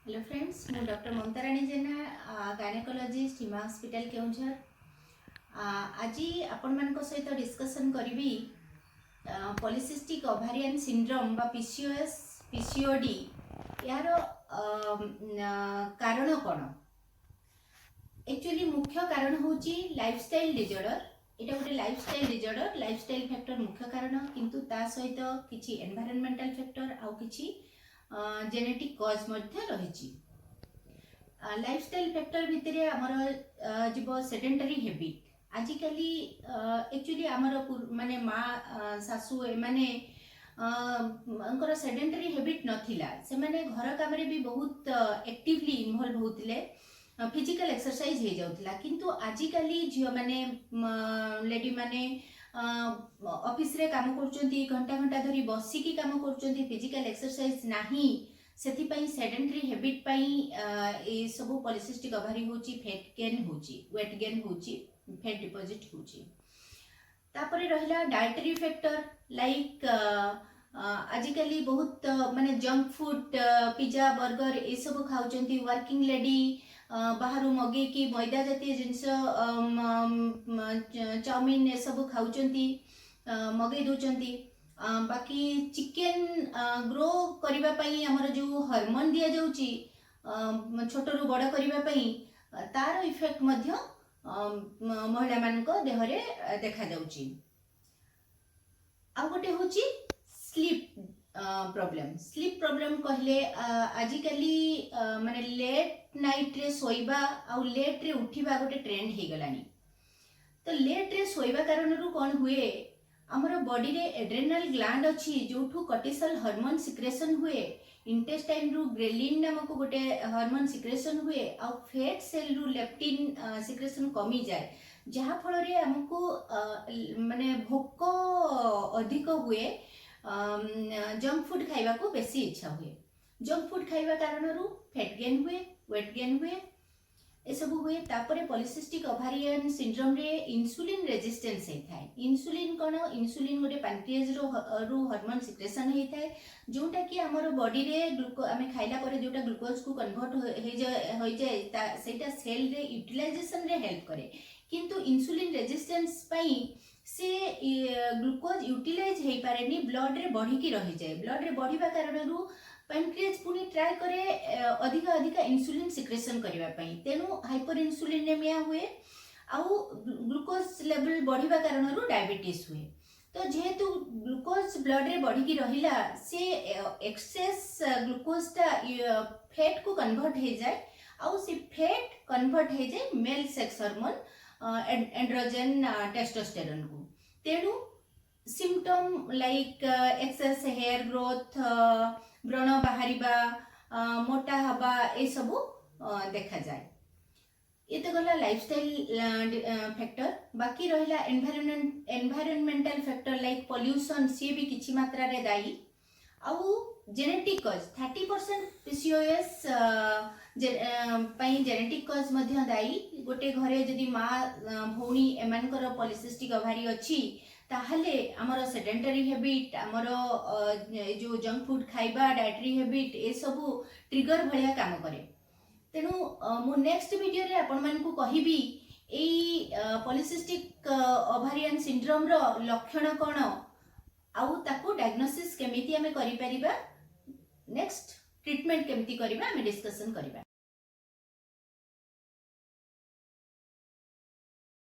Hello friends, मु doctor ममता राणी जेना gynaecologist हिमा hospital Keonjhar. आज आपण मान सहित डिस्कशन करी पॉलीसिस्टिक ओवारियन सिंड्रोम बा पीसीओएस पीसीओडी यार कारण कौन। एक्चुअली मुख्य कारण होची लाइफस्टाइल डिजॉर्डर। एटा गोटे लाइफस्टाइल डिजॉर्डर, लाइफस्टाइल फैक्टर मुख्य कारण, किंतु ता सहित किछि एनवायरनमेंटल फैक्टर आउ किछि जेनेटिक कॉज मध्ये रहिछि। लाइफस्टाइल फैक्टर भितर आमर जीव सेडेंटरी हैबिट। आजिकली एक्चुअली आमर माने माँ सासू एमाने अंकर सेडेंटरी हैबिट नथिला। से माने घर काम रे भी बहुत एक्टिवली इन्वॉल्व होतिले, फिजिकल एक्सरसाइज हो जाउतिला। किंतु आजिकली झियो माने लेडी माने ऑफिस रे काम करचंती, घंटा घंटा धरी बसिकी काम करचंती, फिजिकल एक्सरसाइज नाही। सेथिपाई सेडेंटरी हैबिट पाई ए सब पॉलीसिस्टिक ओवारी होची, फैट गेन होची, वेट गेन होची, फैट डिपॉजिट होची। तापरे रहिला डाइटरी फैक्टर लाइक आजिकली बहुत माने जंक फूड, पिज्जा बर्गर ए सब खाउचंती। वर्किंग लेडी बाहर मगे कि मैदा जातीय जिनस चाउमीन ए सब खाउचंती, मगे दोचंती। बाकी चिकेन ग्रो करिबा पई हमर जो हार्मोन दिया जाउची छोट रु बड़ करिबा पई, तार इफेक्ट मध्य महिला मानक देहरे देखा जाउची। आ गोटे होची स्लीप प्रॉब्लम। स्लीप प्रॉब्लम कहले आजिकली माने लेट नाइट रे सोइबा आ लेट रे उठिबा गोटे ट्रेंड हे गलानी। तो लेट रे सोइबा कारण रु कोन हुए, हमर बॉडी रे एड्रेनल ग्लैंड अछि जोठू कॉर्टिसोल हार्मोन सिक्रेशन हुए। इंटेस्टाइन रु ग्रेलिन नामक गोटे हार्मोन सिक्रेशन हुए आ फैट सेल रु लेप्टिन सिक्रेशन कमी जाए, जहा फल रे हमको माने भोक अधिक हुए। जंक फूड खाइबा को बेसी इच्छा हुए। जंक फूड खाइबा कारण रु फैट गेन हुए, वेट गेन हुए, ए सब हुए। तापरे पॉलीसिस्टिक ओवारियन सिंड्रोम रे इंसुलिन रेजिस्टेंस हे थाए। इंसुलिन कोन, इंसुलिन गोटे पैनक्रियाज रो हार्मोन सिक्रेशन हे थाए, जोटा कि हमर बॉडी रे आमे खाइला परे जोटा ग्लूकोज को कन्वर्ट हो जाए सेटा सेल रे यूटिलाइजेशन रे हेल्प करे। किंतु इंसुलिन रेजिस्टेंस पाई से ग्लूकोज यूटिलाइज हे पारेनी, ब्लड रे बढ़ी की रहि जाए। ब्लड रे बढ़िबा कारण रु पैनक्रियाज पुनी ट्राई करे अधिक अधिक इंसुलिन सिक्रेशन करबा पई, तेनु हाइपर इंसुलिनेमिया हुए आउ ग्लूकोज लेवल बढ़िबा कारण रु डायबिटीज हुए। तो जेहेतु ग्लूकोज ब्लड रे बढ़ी की रहिला, से एक्सेस ग्लूकोज ता फैट को कन्वर्ट हे जाए आउ से फैट कन्वर्ट हे जाए male sex hormone androgen testosterone को। तेनु symptom like excess hair growth, व्रण बाहरिबा, मोटा हवा, ए सब देखा जाए। ये तो गला लाइफस्टाइल फैक्टर। बाकी रहिला एनवायरनमेंटल फैक्टर लाइक पॉल्यूशन, सी भी किछि मात्रा रे दायी। आउ जेनेटिक कॉज 30% पीसीओएस पई जेनेटिक कॉज मध्य दायी। गोटे घरे जदि माँ भौणी एमानकर पॉलीसिस्टिक ओवारी अछि, ताहले हमर सेडेंटरी हैबिट, हमर जो जंक फूड खाइबा, डाइटरी हैबिट, ए सब ट्रिगर भलिया काम करे। तेनु मु नेक्स्ट वीडियो रे आपण मानकु कहिबी एई पॉलीसिस्टिक ओवारियन सिंड्रोम रो लक्षण कोन आउ ताकू डायग्नोसिस केमिति हमें करि परिबा, नेक्स्ट ट्रीटमेंट केमिति करिबा हमें डिस्कशन करिबा।